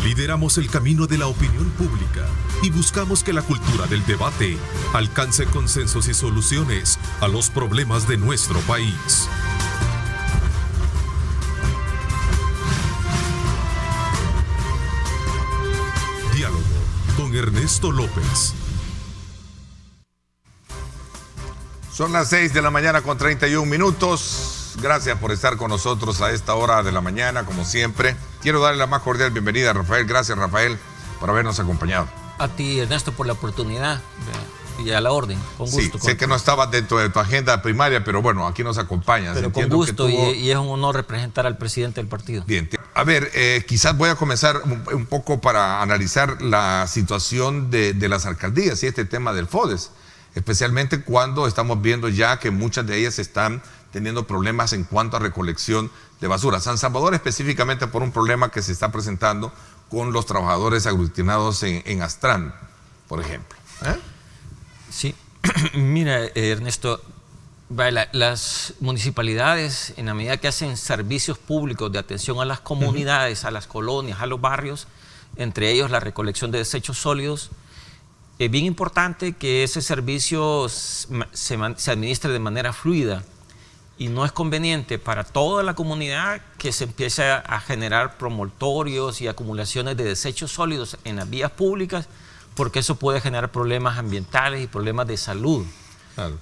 Lideramos el camino de la opinión pública y buscamos que la cultura del debate alcance consensos y soluciones a los problemas de nuestro país. Diálogo con Ernesto López. Son las 6 de la mañana con 31 minutos. Gracias por estar con nosotros a esta hora de la mañana, como siempre. Quiero darle la más cordial bienvenida a Rafael. Gracias, Rafael, por habernos acompañado. A ti, Ernesto, por la oportunidad y a la orden. Con gusto. Sí, sé que no estabas dentro de tu agenda primaria, pero bueno, aquí nos acompañas. Pero con gusto, y es un honor representar al presidente del partido. Bien. A ver, quizás voy a comenzar un poco para analizar la situación de las alcaldías y este tema del FODES, especialmente cuando estamos viendo ya que muchas de ellas están teniendo problemas en cuanto a recolección de basura. San Salvador específicamente por un problema que se está presentando con los trabajadores aglutinados en Astrán, por ejemplo. Sí, mira, Ernesto, las municipalidades, en la medida que hacen servicios públicos de atención a las comunidades, a las colonias, a los barrios, entre ellos la recolección de desechos sólidos, es bien importante que ese servicio se administre de manera fluida. Y no es conveniente para toda la comunidad que se empiece a generar promontorios y acumulaciones de desechos sólidos en las vías públicas, porque eso puede generar problemas ambientales y problemas de salud. Claro.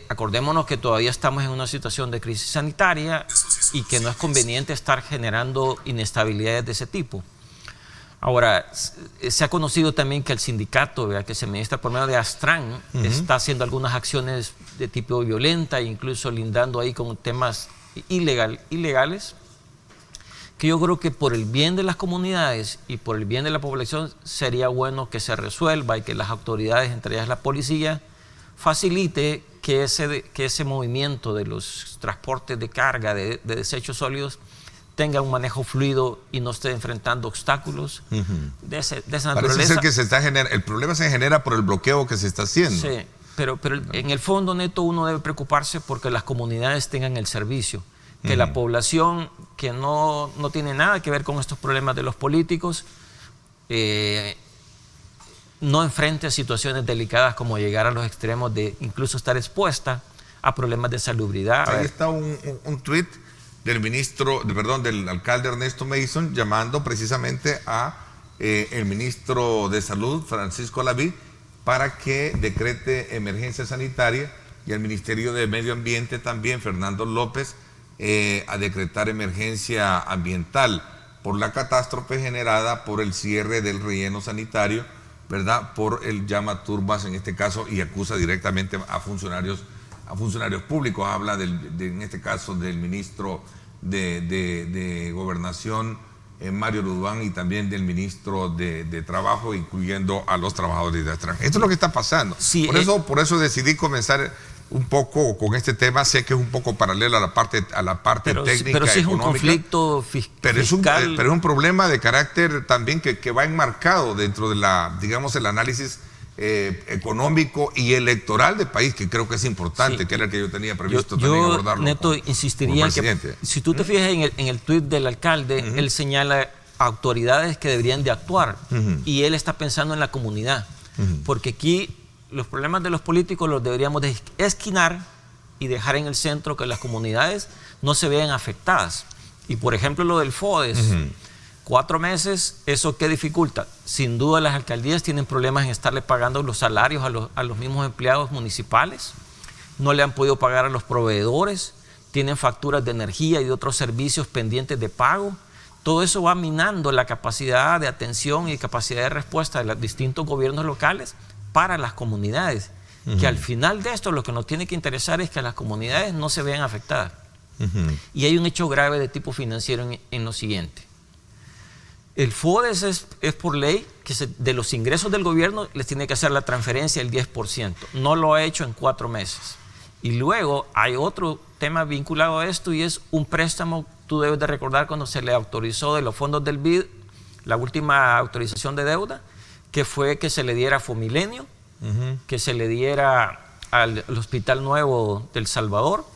Acordémonos que todavía estamos en una situación de crisis sanitaria y que no es conveniente estar generando inestabilidades de ese tipo. Ahora, se ha conocido también que el sindicato que se administra por medio de Astrán está haciendo algunas acciones de tipo violenta, incluso lindando ahí con temas ilegales, que yo creo que por el bien de las comunidades y por el bien de la población sería bueno que se resuelva y que las autoridades, entre ellas la policía, facilite que ese movimiento de los transportes de carga de desechos sólidos tenga un manejo fluido y no esté enfrentando obstáculos de esa naturaleza. Parece ser que el problema se genera por el bloqueo que se está haciendo. Sí, pero en el fondo, Neto, uno debe preocuparse porque las comunidades tengan el servicio, que la población que no tiene nada que ver con estos problemas de los políticos no enfrente a situaciones delicadas como llegar a los extremos de incluso estar expuesta a problemas de salubridad. Ahí está un tuit del alcalde Ernesto Mason llamando precisamente a el ministro de Salud, Francisco Laví, para que decrete emergencia sanitaria, y al Ministerio de Medio Ambiente también, Fernando López, a decretar emergencia ambiental por la catástrofe generada por el cierre del relleno sanitario, ¿verdad? Por el llama turbas en este caso, y acusa directamente a funcionarios públicos. Habla en este caso del ministro de Gobernación, Mario Ludwán, y también del ministro de Trabajo, incluyendo a los trabajadores de Astrán. Esto es lo que está pasando. Sí, por eso decidí comenzar un poco con este tema. Sé que es un poco paralelo a la parte técnica, pero sí es un conflicto pero fiscal. Pero es un problema de carácter también que va enmarcado dentro de el análisis económico y electoral del país, que creo que es importante, que era el que yo tenía previsto también abordarlo. Neto, insistiría que si tú te fijas en el tuit del alcalde, él señala autoridades que deberían de actuar, y él está pensando en la comunidad, porque aquí los problemas de los políticos los deberíamos de esquinar y dejar en el centro que las comunidades no se vean afectadas. Y por ejemplo lo del FODES, 4 meses, ¿eso qué dificulta? Sin duda las alcaldías tienen problemas en estarle pagando los salarios a los mismos empleados municipales, no le han podido pagar a los proveedores, tienen facturas de energía y de otros servicios pendientes de pago. Todo eso va minando la capacidad de atención y capacidad de respuesta de los distintos gobiernos locales para las comunidades, que al final de esto lo que nos tiene que interesar es que las comunidades no se vean afectadas. Y hay un hecho grave de tipo financiero en lo siguiente. El FODES es por ley que de los ingresos del gobierno les tiene que hacer la transferencia del 10%. No lo ha hecho en 4 meses. Y luego hay otro tema vinculado a esto, y es un préstamo. Tú debes de recordar cuando se le autorizó de los fondos del BID, la última autorización de deuda, que fue que se le diera a Fomilenio, que se le diera al Hospital Nuevo del Salvador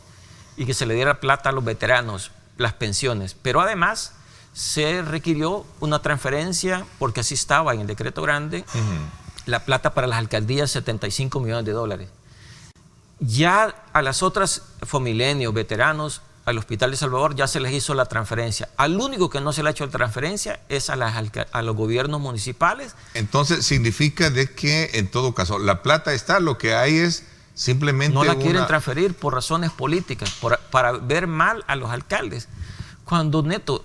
y que se le diera plata a los veteranos, las pensiones. Pero además se requirió una transferencia, porque así estaba en el decreto grande, la plata para las alcaldías, 75 millones de dólares. Ya a las otras Fomilenios, veteranos, al Hospital de Salvador ya se les hizo la transferencia. Al único que no se le ha hecho la transferencia es a los gobiernos municipales. Entonces significa de que en todo caso la plata está, lo que hay es simplemente no la quieren transferir por razones políticas, para ver mal a los alcaldes. Cuando neto,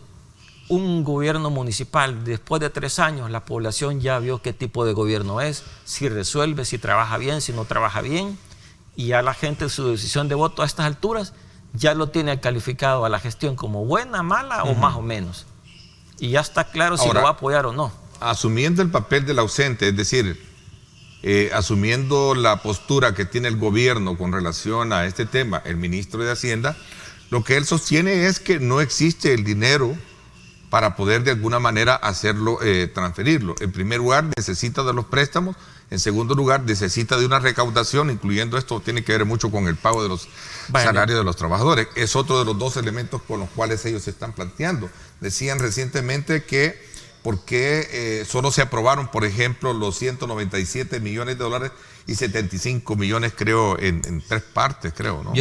un gobierno municipal, después de 3 años, la población ya vio qué tipo de gobierno es, si resuelve, si trabaja bien, si no trabaja bien, y ya la gente, su decisión de voto a estas alturas, ya lo tiene calificado a la gestión como buena, mala o más o menos. Y ya está claro si lo va a apoyar o no. Asumiendo el papel del ausente, es decir, asumiendo la postura que tiene el gobierno con relación a este tema, el ministro de Hacienda, lo que él sostiene es que no existe el dinero para poder de alguna manera hacerlo, transferirlo. En primer lugar, necesita de los préstamos. En segundo lugar, necesita de una recaudación, incluyendo esto, tiene que ver mucho con el pago de los salarios de los trabajadores. Es otro de los 2 elementos con los cuales ellos se están planteando. Decían recientemente que por qué solo se aprobaron, por ejemplo, los 197 millones de dólares y 75 millones, creo, en 3 partes, creo, ¿no?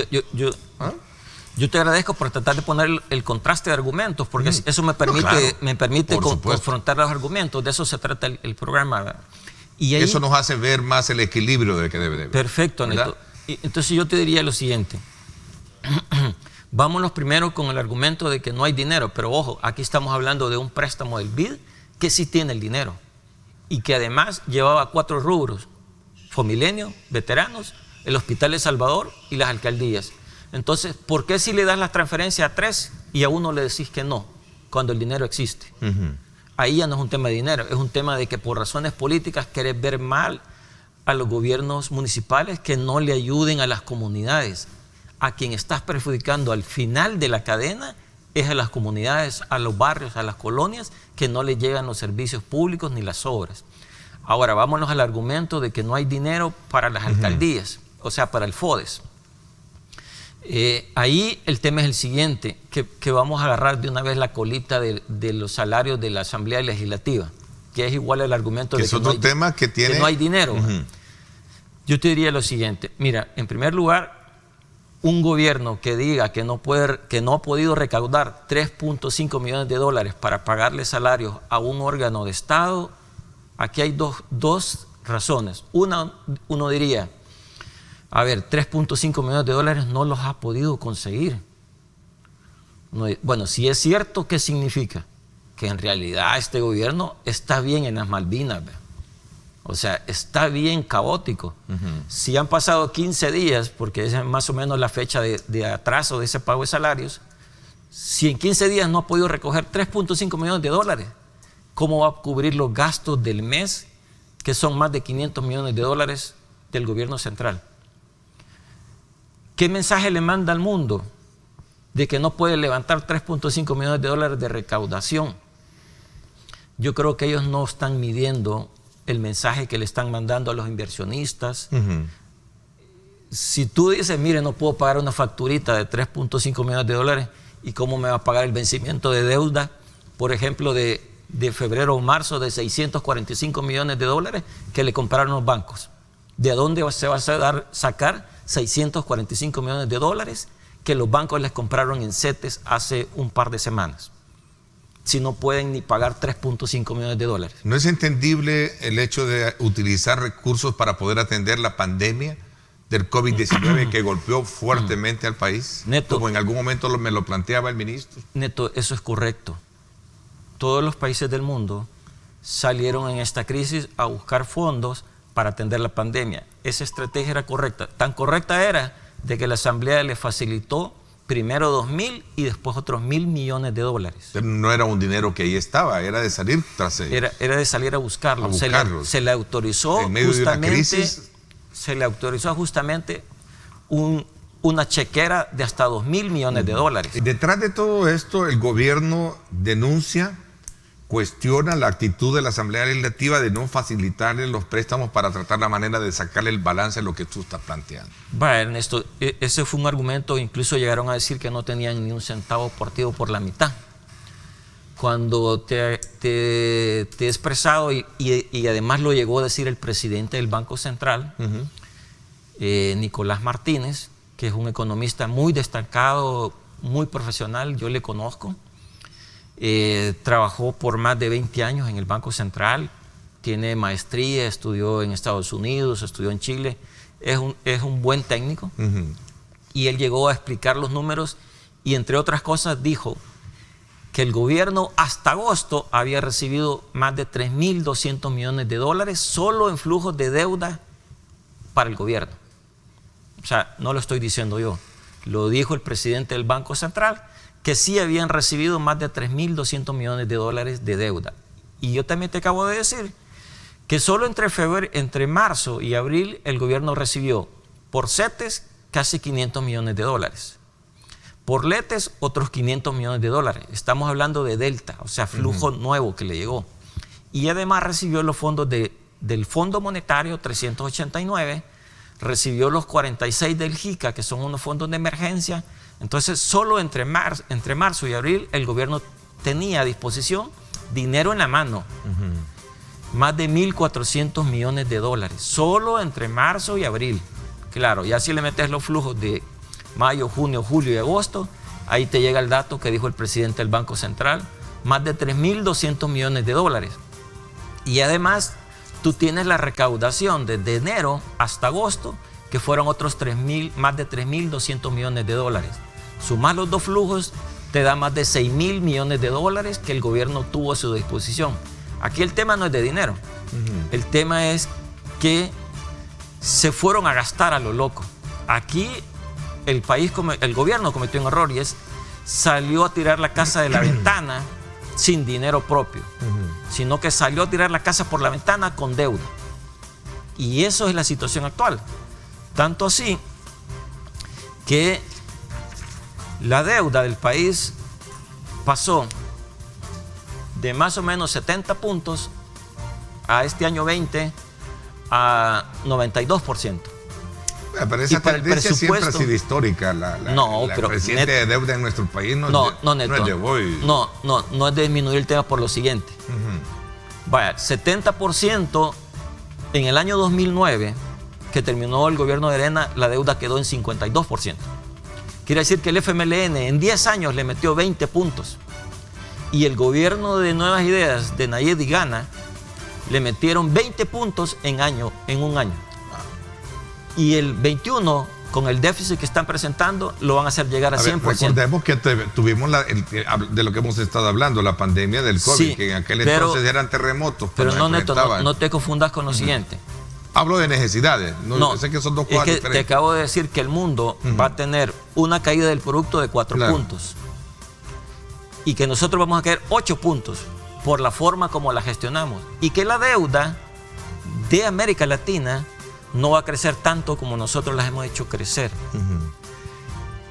Yo te agradezco por tratar de poner el contraste de argumentos, porque eso me permite confrontar los argumentos. De eso se trata el programa, ¿verdad? Y ahí, eso nos hace ver más el equilibrio de que debe de haber. Perfecto, Neto. Entonces yo te diría lo siguiente. Vámonos primero con el argumento de que no hay dinero, pero ojo, aquí estamos hablando de un préstamo del BID que sí tiene el dinero y que además llevaba 4 rubros: Fomilenios, veteranos, el Hospital de Salvador y las alcaldías. Entonces, ¿por qué si le das la transferencia a 3 y a uno le decís que no, cuando el dinero existe? Ahí ya no es un tema de dinero, es un tema de que por razones políticas querés ver mal a los gobiernos municipales que no le ayuden a las comunidades. A quien estás perjudicando al final de la cadena es a las comunidades, a los barrios, a las colonias, que no les llegan los servicios públicos ni las obras. Ahora, vámonos al argumento de que no hay dinero para las alcaldías, o sea, para el FODES. Ahí el tema es el siguiente, que vamos a agarrar de una vez la colita de los salarios de la Asamblea Legislativa, que es igual al argumento de que no hay dinero. Yo te diría lo siguiente: mira, en primer lugar, un gobierno que diga que no ha podido recaudar 3.5 millones de dólares para pagarle salarios a un órgano de Estado, aquí hay dos razones. Uno diría, a ver, 3.5 millones de dólares no los ha podido conseguir. Bueno, si es cierto, ¿qué significa? Que en realidad este gobierno está bien en las Malvinas, ¿ve? O sea, está bien caótico. Si han pasado 15 días, porque esa es más o menos la fecha de atraso de ese pago de salarios, si en 15 días no ha podido recoger 3.5 millones de dólares, ¿cómo va a cubrir los gastos del mes, que son más de 500 millones de dólares del gobierno central? ¿Qué mensaje le manda al mundo de que no puede levantar 3.5 millones de dólares de recaudación? Yo creo que ellos no están midiendo el mensaje que le están mandando a los inversionistas. Si tú dices, mire, no puedo pagar una facturita de 3.5 millones de dólares, ¿y cómo me va a pagar el vencimiento de deuda, por ejemplo, de febrero o marzo, de 645 millones de dólares que le compraron los bancos? ¿De dónde se va a sacar 645 millones de dólares que los bancos les compraron en CETES hace un par de semanas, si no pueden ni pagar 3.5 millones de dólares? ¿No es entendible el hecho de utilizar recursos para poder atender la pandemia del COVID-19 que golpeó fuertemente al país? Neto, como en algún momento me lo planteaba el ministro. Neto, eso es correcto. Todos los países del mundo salieron en esta crisis a buscar fondos para atender la pandemia. Esa estrategia era correcta. Tan correcta era de que la Asamblea le facilitó primero 2.000 y después otros 1.000 millones de dólares. Pero no era un dinero que ahí estaba, era de salir tras ello. Era de salir a buscarlo. Se le autorizó en medio justamente, de una crisis. Se le autorizó justamente una chequera de hasta 2.000 millones de dólares. Detrás de todo esto, el gobierno denuncia, cuestiona la actitud de la Asamblea Legislativa de no facilitarle los préstamos para tratar la manera de sacarle el balance a lo que tú estás planteando. Va, Ernesto, ese fue un argumento. Incluso llegaron a decir que no tenían ni un centavo partido por la mitad. cuando te he expresado y además lo llegó a decir el presidente del Banco Central, Nicolás Martínez, que es un economista muy destacado, muy profesional, yo le conozco. Trabajó por más de 20 años en el Banco Central, tiene maestría, estudió en Estados Unidos, estudió en Chile, es un buen técnico. Y él llegó a explicar los números y entre otras cosas dijo que el gobierno hasta agosto había recibido más de 3.200 millones de dólares solo en flujos de deuda para el gobierno. O sea, no lo estoy diciendo yo, lo dijo el presidente del Banco Central, que sí habían recibido más de 3.200 millones de dólares de deuda. Y yo también te acabo de decir que solo entre marzo y abril el gobierno recibió por CETES casi 500 millones de dólares. Por LETES otros 500 millones de dólares. Estamos hablando de delta, o sea, flujo nuevo que le llegó. Y además recibió los fondos del Fondo Monetario, 389, recibió los 46 del JICA, que son unos fondos de emergencia. Entonces, solo entre marzo y abril, el gobierno tenía a disposición dinero en la mano. Más de 1.400 millones de dólares, solo entre marzo y abril. Claro, ya si le metes los flujos de mayo, junio, julio y agosto, ahí te llega el dato que dijo el presidente del Banco Central, más de 3.200 millones de dólares. Y además, tú tienes la recaudación desde enero hasta agosto, que fueron otros más de 3.200 millones de dólares. Sumás los dos flujos, te da más de 6.000 millones de dólares que el gobierno tuvo a su disposición. Aquí el tema no es de dinero, el tema es que se fueron a gastar a lo loco. Aquí el gobierno cometió un error y salió a tirar la casa de la ventana sin dinero propio, sino que salió a tirar la casa por la ventana con deuda. Y eso es la situación actual. Tanto así que la deuda del país pasó de más o menos 70 puntos a este año 20 a 92%. Pero esa tendencia siempre ha sido histórica. La creciente de deuda en nuestro país no es de hoy. No es de disminuir el tema por lo siguiente. Vaya, 70% en el año 2009, que terminó el gobierno de Arena, la deuda quedó en 52%. Quiere decir que el FMLN en 10 años le metió 20 puntos. Y el gobierno de Nuevas Ideas de Nayib y Gana le metieron 20 puntos en un año. Y el 21, con el déficit que están presentando, lo van a hacer llegar a 100%. Recordemos que tuvimos de lo que hemos estado hablando, la pandemia del COVID, sí, que en aquel entonces eran terremotos. Pero no, Neto, no te confundas con lo siguiente. Hablo de necesidades. No, sé que son dos cosas diferentes. Te acabo de decir que el mundo va a tener una caída del producto de 4 puntos. Y que nosotros vamos a caer 8 puntos por la forma como la gestionamos. Y que la deuda de América Latina no va a crecer tanto como nosotros las hemos hecho crecer.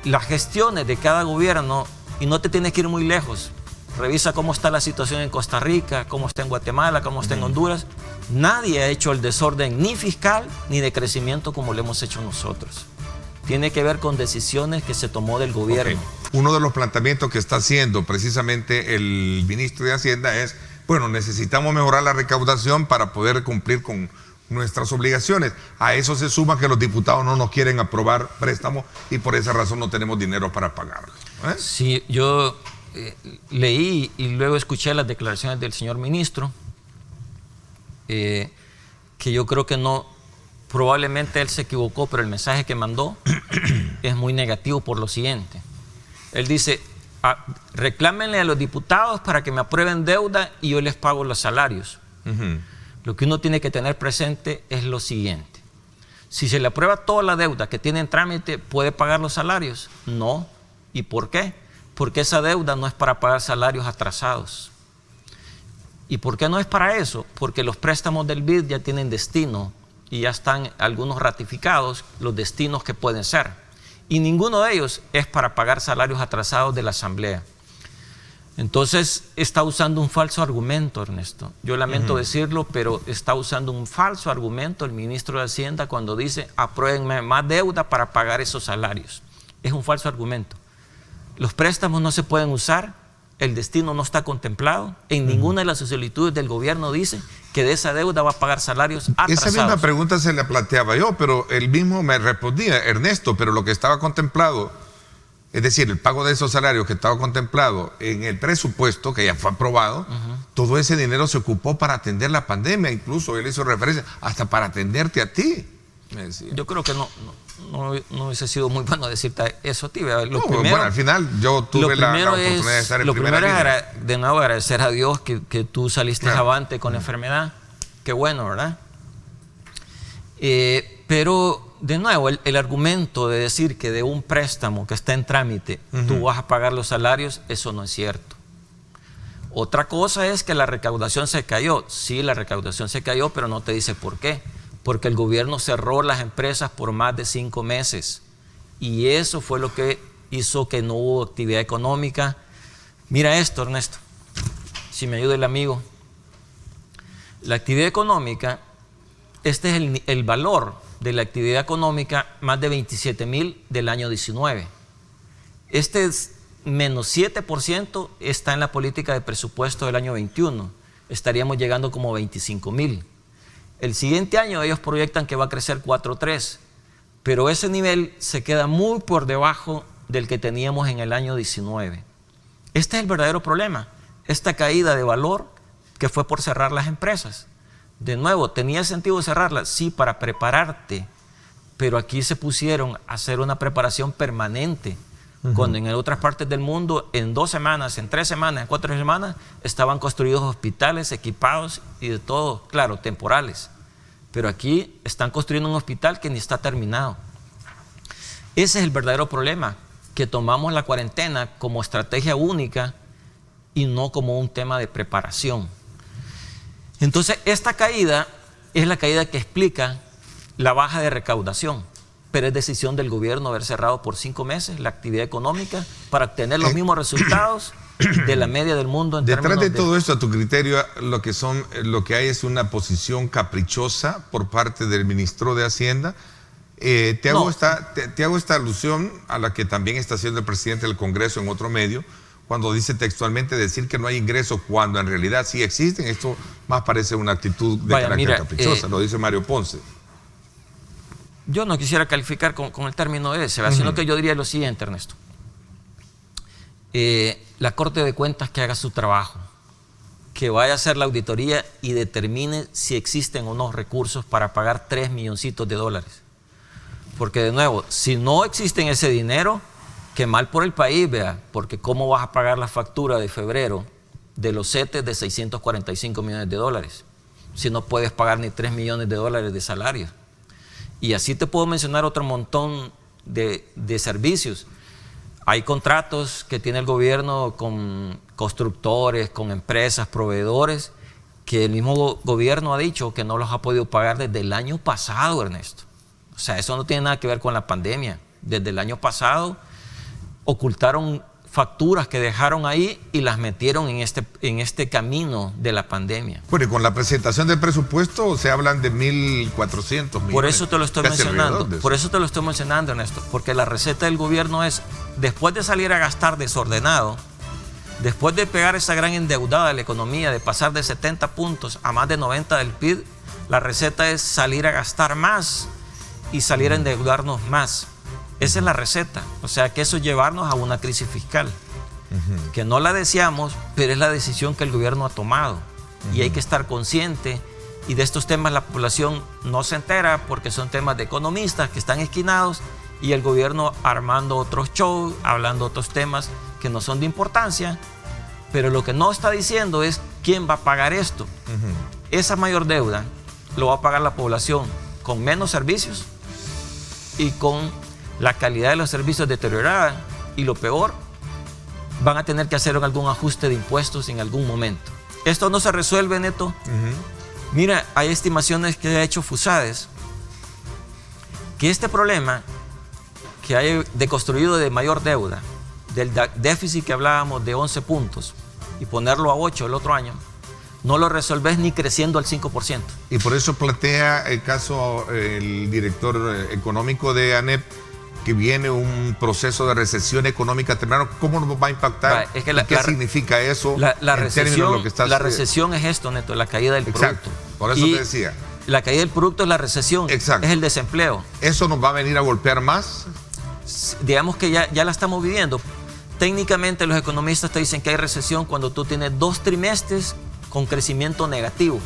Las gestiones de cada gobierno, y no te tienes que ir muy lejos, revisa cómo está la situación en Costa Rica, cómo está en Guatemala, cómo está en Honduras. Nadie ha hecho el desorden ni fiscal ni de crecimiento como lo hemos hecho nosotros. Tiene que ver con decisiones que se tomó del gobierno. Uno de los planteamientos que está haciendo precisamente el ministro de Hacienda es, bueno, necesitamos mejorar la recaudación para poder cumplir con nuestras obligaciones. A eso se suma que los diputados no nos quieren aprobar préstamos y por esa razón no tenemos dinero para pagarlos. Sí, yo leí y luego escuché las declaraciones del señor ministro, que yo creo que probablemente él se equivocó, pero el mensaje que mandó es muy negativo por lo siguiente. Él dice, reclámenle a los diputados para que me aprueben deuda y yo les pago los salarios. Lo que uno tiene que tener presente es lo siguiente. Si se le aprueba toda la deuda que tiene en trámite, ¿puede pagar los salarios? No. ¿Y por qué? Porque esa deuda no es para pagar salarios atrasados. ¿Y por qué no es para eso? Porque los préstamos del BID ya tienen destino y ya están algunos ratificados los destinos que pueden ser. Y ninguno de ellos es para pagar salarios atrasados de la Asamblea. Entonces está usando un falso argumento, Ernesto. Yo lamento decirlo, pero está usando un falso argumento el ministro de Hacienda cuando dice apruébenme más deuda para pagar esos salarios. Es un falso argumento. Los préstamos no se pueden usar el destino no está contemplado. En ninguna de las solicitudes del gobierno dice que de esa deuda va a pagar salarios atrasados. Esa misma pregunta se la planteaba yo, pero él mismo me respondía, Ernesto, pero lo que estaba contemplado, es decir, el pago de esos salarios que estaba contemplado en el presupuesto, que ya fue aprobado, todo ese dinero se ocupó para atender la pandemia. Incluso él hizo referencia hasta para atenderte a ti, me decía. Yo creo que no hubiese sido muy bueno decirte eso a ti. Bueno, al final yo tuve la oportunidad de estar en primera línea. Lo primero es, de nuevo, agradecer a Dios que tú saliste avante con la enfermedad. Qué bueno, ¿verdad? Pero, de nuevo, el argumento de decir que de un préstamo que está en trámite tú vas a pagar los salarios, eso no es cierto. Otra cosa es que la recaudación se cayó. Sí, la recaudación se cayó, pero no te dice por qué. Porque el gobierno cerró las empresas por más de 5 meses. Y eso fue lo que hizo que no hubo actividad económica. Mira esto, Ernesto, si me ayuda el amigo. La actividad económica, este es el valor de la actividad económica, más de 27,000 del año 19. Este es menos 7% está en la política de presupuesto del año 21. Estaríamos llegando como 25,000. El siguiente año ellos proyectan que va a crecer 4,3%, pero ese nivel se queda muy por debajo del que teníamos en el año 19. Este es el verdadero problema, esta caída de valor que fue por cerrar las empresas. De nuevo, ¿tenía sentido cerrarlas? Sí, para prepararte, pero aquí se pusieron a hacer una preparación permanente, cuando en otras partes del mundo en 2 semanas, en 3 semanas, en 4 semanas estaban construidos hospitales equipados y de todo, claro, temporales. Pero aquí están construyendo un hospital que ni está terminado. Ese es el verdadero problema, que tomamos la cuarentena como estrategia única y no como un tema de preparación. Entonces, esta caída es la caída que explica la baja de recaudación, pero es decisión del gobierno haber cerrado por 5 meses la actividad económica para obtener los mismos resultados de la media del mundo. Detrás de todo esto, a tu criterio, lo que hay es una posición caprichosa por parte del ministro de Hacienda. Te hago esta alusión a la que también está haciendo el presidente del Congreso en otro medio, cuando dice textualmente decir que no hay ingresos cuando en realidad sí existen. Esto más parece una actitud de carácter caprichosa, lo dice Mario Ponce. Yo no quisiera calificar con el término ese, sino que yo diría lo siguiente, Ernesto. La Corte de Cuentas que haga su trabajo, que vaya a hacer la auditoría y determine si existen o no recursos para pagar 3 milloncitos de dólares. Porque de nuevo, si no existen ese dinero, qué mal por el país, vea, porque ¿cómo vas a pagar la factura de febrero de los CETES de 645 millones de dólares? Si no puedes pagar ni 3 millones de dólares de salario. Y así te puedo mencionar otro montón de servicios. Hay contratos que tiene el gobierno con constructores, con empresas, proveedores, que el mismo gobierno ha dicho que no los ha podido pagar desde el año pasado, Ernesto. O sea, eso no tiene nada que ver con la pandemia. Desde el año pasado ocultaron facturas que dejaron ahí y las metieron en este camino de la pandemia. Bueno, y con la presentación del presupuesto se hablan de 1.400 millones. Por eso te lo estoy mencionando. Por eso te lo estoy mencionando, Ernesto. Porque la receta del gobierno es, después de salir a gastar desordenado, después de pegar esa gran endeudada de la economía, de pasar de 70 puntos a más de 90 del PIB, la receta es salir a gastar más y salir a endeudarnos más. Esa es la receta. O sea, que eso es llevarnos a una crisis fiscal. Que no la deseamos, pero es la decisión que el gobierno ha tomado. Y hay que estar consciente. Y de estos temas la población no se entera porque son temas de economistas que están esquinados y el gobierno armando otros shows, hablando otros temas que no son de importancia. Pero lo que no está diciendo es quién va a pagar esto. Esa mayor deuda lo va a pagar la población con menos servicios y con la calidad de los servicios deteriorada, y lo peor, van a tener que hacer algún ajuste de impuestos en algún momento. Esto no se resuelve, Neto. Mira, hay estimaciones que ha hecho FUSADES, que este problema que hay de construido de mayor deuda, del déficit que hablábamos de 11 puntos, y ponerlo a 8 el otro año, no lo resolves ni creciendo al 5%. Y por eso plantea el caso el director económico de ANEP, que viene un proceso de recesión económica temprano, ¿cómo nos va a impactar? Es que ¿Qué significa eso? La recesión es esto, Neto, la caída del producto. Por eso te decía. La caída del producto es la recesión, exacto, es el desempleo. ¿Eso nos va a venir a golpear más? Digamos que ya la estamos viviendo. Técnicamente los economistas te dicen que hay recesión cuando tú tienes 2 trimestres con crecimiento negativo.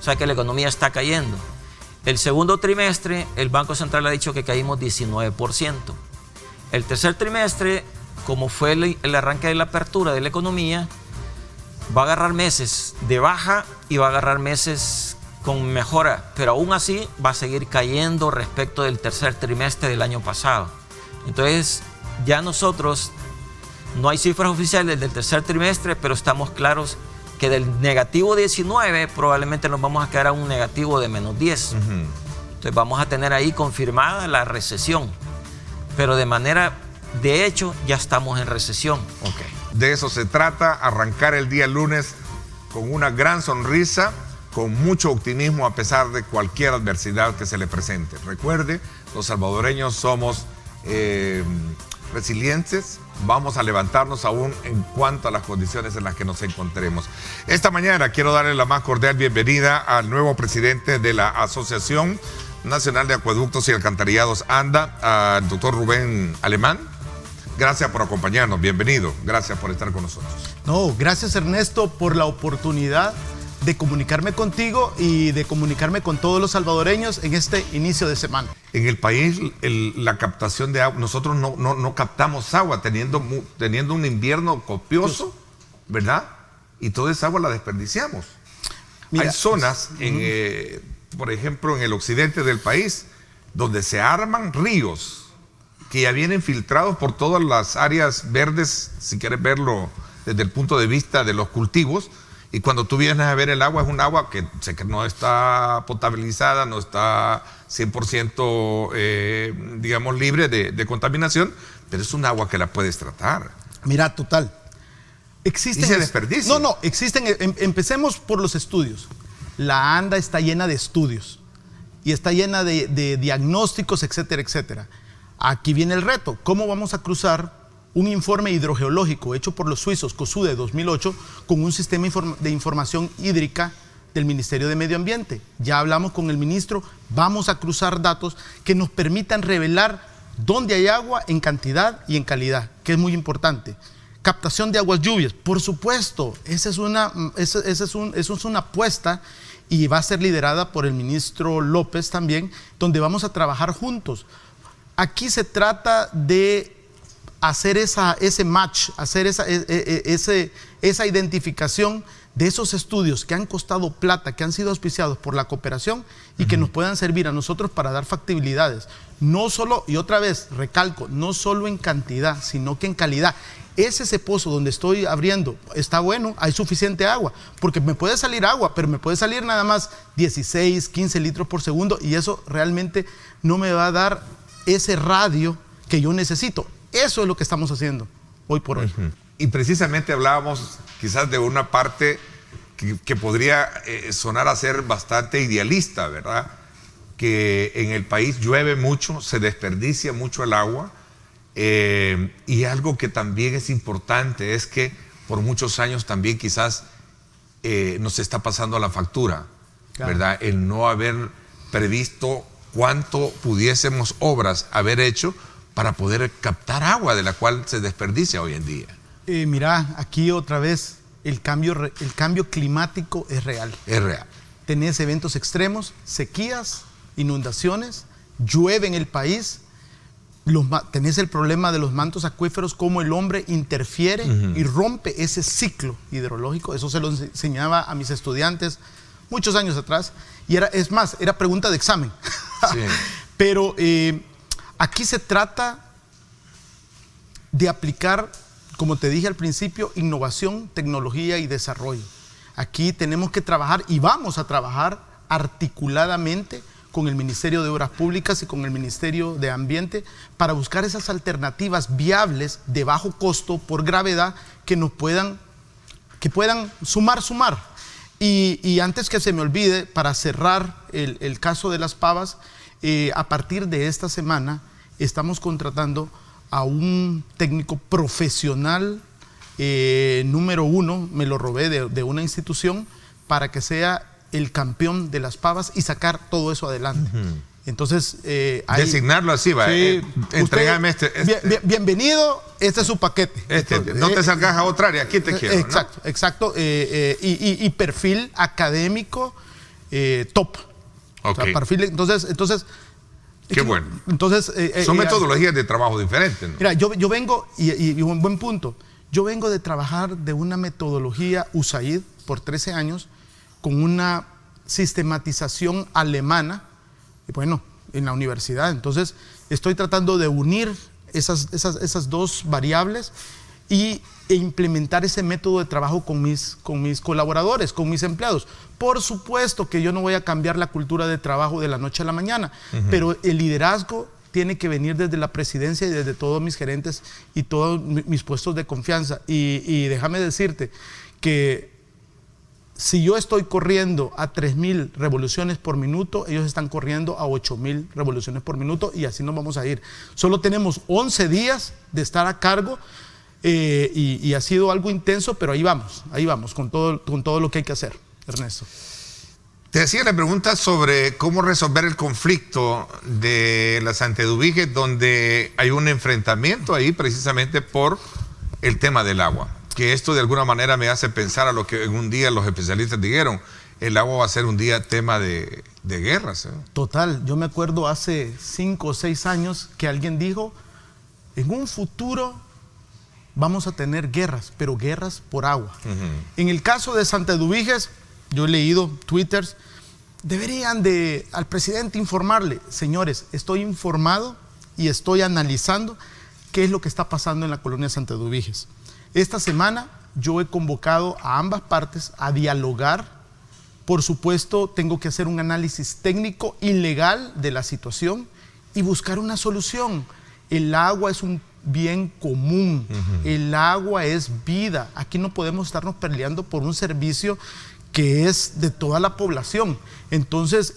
O sea que la economía está cayendo. El segundo trimestre, el Banco Central ha dicho que caímos 19%. El tercer trimestre, como fue el arranque de la apertura de la economía, va a agarrar meses de baja y va a agarrar meses con mejora, pero aún así va a seguir cayendo respecto del tercer trimestre del año pasado. Entonces, ya nosotros, no hay cifras oficiales del tercer trimestre, pero estamos claros que del negativo 19 probablemente nos vamos a quedar a un negativo de menos 10. Entonces vamos a tener ahí confirmada la recesión, pero de hecho ya estamos en recesión. De eso se trata, arrancar el día lunes con una gran sonrisa, con mucho optimismo a pesar de cualquier adversidad que se le presente. Recuerde, los salvadoreños somos resilientes, vamos a levantarnos aún en cuanto a las condiciones en las que nos encontremos. Esta mañana quiero darle la más cordial bienvenida al nuevo presidente de la Asociación Nacional de Acueductos y Alcantarillados, ANDA, al doctor Rubén Alemán. Gracias por acompañarnos, bienvenido, gracias por estar con nosotros. No, gracias Ernesto por la oportunidad de comunicarme contigo y de comunicarme con todos los salvadoreños en este inicio de semana. En el país, la captación de agua, nosotros no captamos agua teniendo un invierno copioso, ¿verdad? Y toda esa agua la desperdiciamos. Mira, hay zonas, por ejemplo, en el occidente del país, donde se arman ríos que ya vienen filtrados por todas las áreas verdes, si quieres verlo desde el punto de vista de los cultivos. Y cuando tú vienes a ver el agua, es un agua que sé que no está potabilizada, no está 100% digamos libre de contaminación, pero es un agua que la puedes tratar. Mira, total. Existen, y se desperdicia. Existen, empecemos por los estudios. La ANDA está llena de estudios y está llena de diagnósticos, etcétera, etcétera. Aquí viene el reto. ¿Cómo vamos a cruzar un informe hidrogeológico hecho por los suizos COSUDE 2008 con un sistema de información hídrica del Ministerio de Medio Ambiente? Ya hablamos con el ministro, vamos a cruzar datos que nos permitan revelar dónde hay agua en cantidad y en calidad, que es muy importante. Captación de aguas lluvias, por supuesto, esa es una apuesta y va a ser liderada por el ministro López también, donde vamos a trabajar juntos. Aquí se trata de hacer ese match, hacer esa identificación de esos estudios que han costado plata, que han sido auspiciados por la cooperación y que nos puedan servir a nosotros para dar factibilidades. No solo, y otra vez recalco, no solo en cantidad, sino que en calidad. Ese pozo donde estoy abriendo está bueno, hay suficiente agua, porque me puede salir agua, pero me puede salir nada más 16, 15 litros por segundo y eso realmente no me va a dar ese radio que yo necesito. Eso es lo que estamos haciendo hoy por hoy. Y precisamente hablábamos quizás de una parte que podría sonar a ser bastante idealista, ¿verdad? Que en el país llueve mucho, se desperdicia mucho el agua y algo que también es importante es que por muchos años también quizás nos está pasando la factura, claro, ¿verdad? El no haber previsto cuánto pudiésemos obras haber hecho para poder captar agua de la cual se desperdicia hoy en día. Mira, aquí otra vez el cambio climático es real. Es real. Tenés eventos extremos, sequías, inundaciones, llueve en el país, tenés el problema de los mantos acuíferos, cómo el hombre interfiere y rompe ese ciclo hidrológico. Eso se lo enseñaba a mis estudiantes muchos años atrás y era pregunta de examen. Sí. Pero aquí se trata de aplicar, como te dije al principio, innovación, tecnología y desarrollo. Aquí tenemos que trabajar y vamos a trabajar articuladamente con el Ministerio de Obras Públicas y con el Ministerio de Ambiente para buscar esas alternativas viables de bajo costo por gravedad que puedan sumar. Y antes que se me olvide, para cerrar el caso de las pavas, a partir de esta semana estamos contratando a un técnico profesional número 1, me lo robé de una institución, para que sea el campeón de las pavas y sacar todo eso adelante. Entonces, designarlo así, va. Sí, entregame bienvenido, este es su paquete. No te salgas a otra área, aquí te quiero. Exacto, ¿no? Exacto. Y perfil académico top. Okay. O sea, perfil, entonces qué bueno. Entonces, son metodologías de trabajo diferentes, ¿no? Mira, yo vengo, y un buen punto, yo vengo de trabajar de una metodología USAID por 13 años, con una sistematización alemana, bueno, en la universidad. Entonces, estoy tratando de unir esas dos variables e implementar ese método de trabajo con mis colaboradores, con mis empleados. Por supuesto que yo no voy a cambiar la cultura de trabajo de la noche a la mañana, pero el liderazgo tiene que venir desde la presidencia y desde todos mis gerentes y todos mis puestos de confianza. Y déjame decirte que si yo estoy corriendo a 3.000 revoluciones por minuto, ellos están corriendo a 8.000 revoluciones por minuto, y así nos vamos a ir. Solo tenemos 11 días de estar a cargo, y ha sido algo intenso, pero ahí vamos con todo lo que hay que hacer, Ernesto. Te hacía la pregunta sobre cómo resolver el conflicto de la Santa Eduviges, donde hay un enfrentamiento ahí precisamente por el tema del agua. Que esto de alguna manera me hace pensar a lo que en un día los especialistas dijeron: el agua va a ser un día tema de guerras, ¿eh? Total, yo me acuerdo hace 5 o 6 años que alguien dijo: en un futuro vamos a tener guerras, pero guerras por agua. En el caso de Santa Eduviges, yo he leído twitters, deberían al presidente informarle. Señores, estoy informado y estoy analizando qué es lo que está pasando en la colonia Santa Eduviges. Esta semana yo he convocado a ambas partes a dialogar. Por supuesto, tengo que hacer un análisis técnico y legal de la situación y buscar una solución. El agua es un bien común, el agua es vida. Aquí no podemos estarnos peleando por un servicio que es de toda la población. Entonces,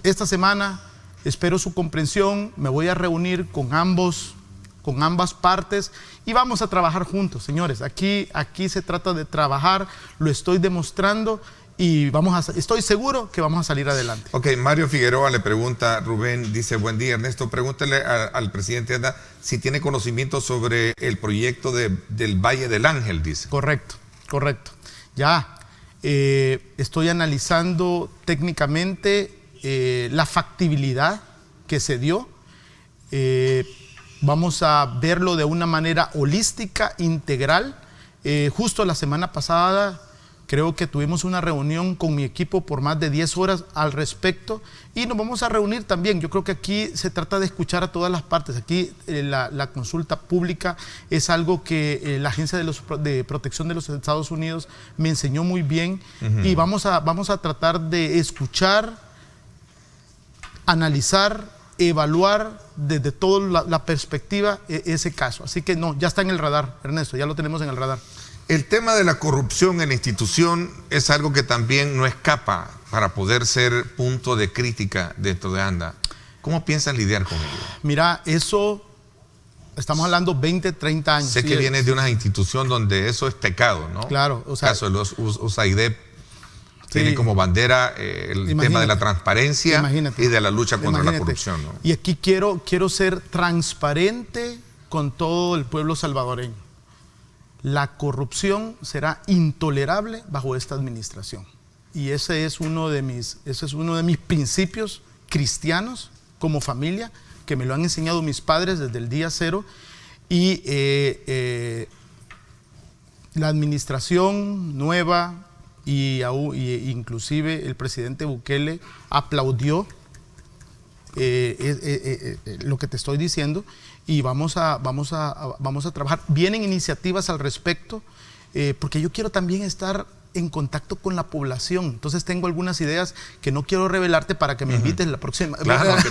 esta semana espero su comprensión, me voy a reunir con ambas partes y vamos a trabajar juntos, señores. Aquí se trata de trabajar, lo estoy demostrando y estoy seguro que vamos a salir adelante. Ok, Mario Figueroa le pregunta, Rubén dice: buen día, Ernesto, pregúntale al presidente Anda si tiene conocimiento sobre el proyecto del Valle del Ángel, dice. Correcto. Ya, estoy analizando técnicamente la factibilidad que se dio. Vamos a verlo de una manera holística, integral. Justo la semana pasada creo que tuvimos una reunión con mi equipo por más de 10 horas al respecto y nos vamos a reunir también. Yo creo que aquí se trata de escuchar a todas las partes. Aquí la consulta pública es algo que la Agencia de Protección de los Estados Unidos me enseñó muy bien, y vamos a tratar de escuchar, analizar, evaluar desde toda la perspectiva ese caso. Así que no, ya está en el radar, Ernesto, ya lo tenemos en el radar. El tema de la corrupción en la institución es algo que también no escapa para poder ser punto de crítica dentro de ANDA. ¿Cómo piensan lidiar con ello? Mira, eso, estamos hablando 20, 30 años. Sé que vienes de una institución donde eso es pecado, ¿no? Claro. O sea, el caso de los USAID tiene como bandera el tema de la transparencia y de la lucha contra la corrupción, ¿no? Y aquí quiero ser transparente con todo el pueblo salvadoreño. La corrupción será intolerable bajo esta administración. Y ese es uno de mis principios cristianos como familia, que me lo han enseñado mis padres desde el día cero. Y la administración nueva y inclusive el presidente Bukele aplaudió lo que te estoy diciendo, y vamos a trabajar. Vienen iniciativas al respecto, porque yo quiero también estar en contacto con la población. Entonces tengo algunas ideas que no quiero revelarte para que me invites la próxima. Claro, que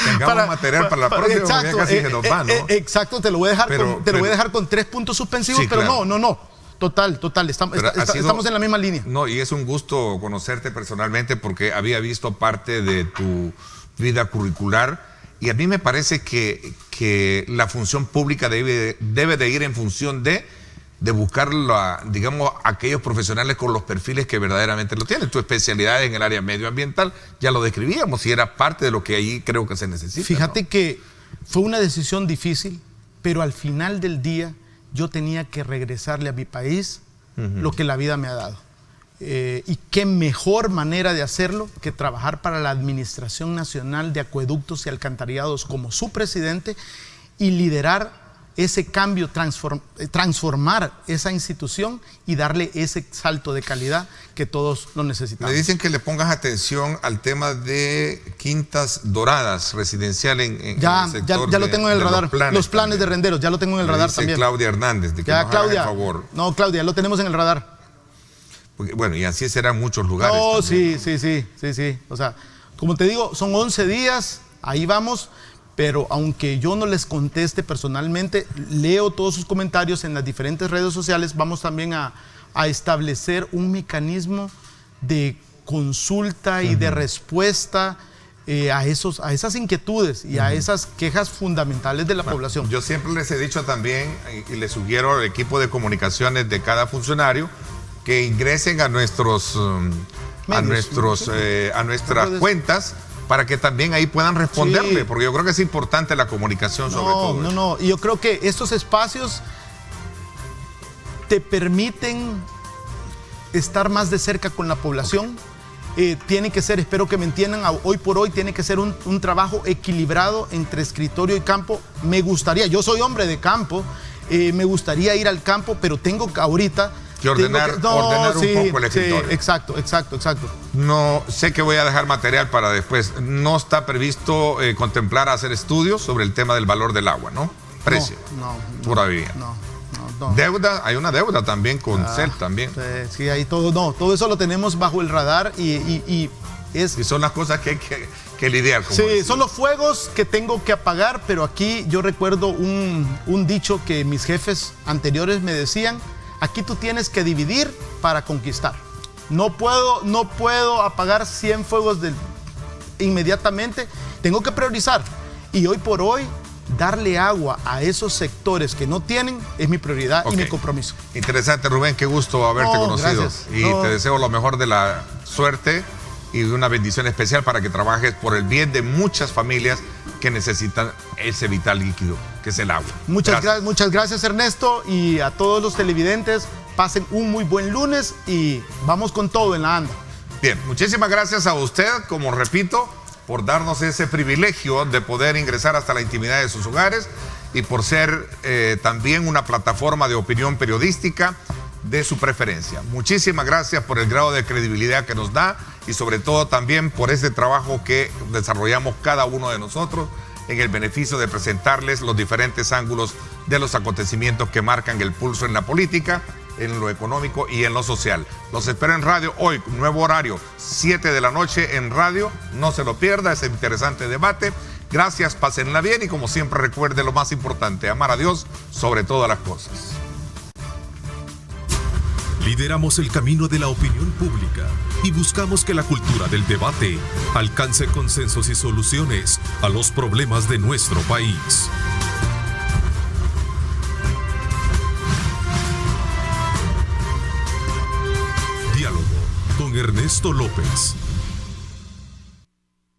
tengamos material para la próxima. Exacto, casi se nos va, ¿no? Exacto, te lo voy a dejar con 3 puntos suspensivos, sí, pero claro. No. Total, estamos en la misma línea. No, y es un gusto conocerte personalmente, porque había visto parte de tu vida curricular, y Y a mí me parece que la función pública debe de ir en función de buscar, digamos, aquellos profesionales con los perfiles que verdaderamente lo tienen. Tu especialidad en el área medioambiental, ya lo describíamos, y era parte de lo que ahí creo que se necesita. Fíjate, ¿no?, que fue una decisión difícil, pero al final del día yo tenía que regresarle a mi país lo que la vida me ha dado. Y qué mejor manera de hacerlo que trabajar para la Administración Nacional de Acueductos y Alcantarillados como su presidente y liderar ese cambio, transformar esa institución y darle ese salto de calidad que todos lo necesitamos. Me dicen que le pongas atención al tema de Quintas Doradas residencial en el sector ya lo tengo en el radar. Los planes de renderos, ya lo tengo en el radar también. Claudia Hernández, de que nos haga el favor. No, Claudia, lo tenemos en el radar. Porque, bueno, y así serán muchos lugares. No, sí. O sea, como te digo, son 11 días, ahí vamos. Pero aunque yo no les conteste personalmente, leo todos sus comentarios en las diferentes redes sociales. Vamos también a establecer un mecanismo de consulta y de respuesta a esas inquietudes y a esas quejas fundamentales de la población. Yo siempre les he dicho también, y les sugiero al equipo de comunicaciones de cada funcionario, que ingresen a nuestras cuentas, para que también ahí puedan responderle, porque yo creo que es importante la comunicación sobre todo. No, y yo creo que estos espacios te permiten estar más de cerca con la población. Tiene que ser, espero que me entiendan, hoy por hoy tiene que ser un trabajo equilibrado entre escritorio y campo. Me gustaría, yo soy hombre de campo, me gustaría ir al campo, pero tengo que ahorita... ordenar un poco el escritorio. Sí, exacto. No sé que voy a dejar material para después. No está previsto contemplar hacer estudios sobre el tema del valor del agua, ¿no? Precio. No. Todavía. No. Deuda, hay una deuda también con CEL también. Sí, ahí todo eso lo tenemos bajo el radar y son las cosas que hay que lidiar con. Sí, son los fuegos que tengo que apagar, pero aquí yo recuerdo un dicho que mis jefes anteriores me decían: aquí tú tienes que dividir para conquistar. No puedo apagar 100 fuegos inmediatamente. Tengo que priorizar. Y hoy por hoy, darle agua a esos sectores que no tienen es mi prioridad y mi compromiso. Interesante, Rubén. Qué gusto haberte conocido. Gracias. Y te deseo lo mejor de la suerte y de una bendición especial para que trabajes por el bien de muchas familias que necesitan ese vital líquido, que es el agua. Muchas gracias, Ernesto, y a todos los televidentes, pasen un muy buen lunes y vamos con todo en la anda. Bien, muchísimas gracias a usted, como repito, por darnos ese privilegio de poder ingresar hasta la intimidad de sus hogares y por ser también una plataforma de opinión periodística de su preferencia. Muchísimas gracias por el grado de credibilidad que nos da y sobre todo también por ese trabajo que desarrollamos cada uno de nosotros en el beneficio de presentarles los diferentes ángulos de los acontecimientos que marcan el pulso en la política, en lo económico y en lo social. Los espero en radio hoy, nuevo horario, 7 de la noche en radio. No se lo pierda, ese interesante debate. Gracias, pásenla bien y como siempre recuerde lo más importante, amar a Dios sobre todas las cosas. Lideramos el camino de la opinión pública y buscamos que la cultura del debate alcance consensos y soluciones a los problemas de nuestro país. Diálogo con Ernesto López.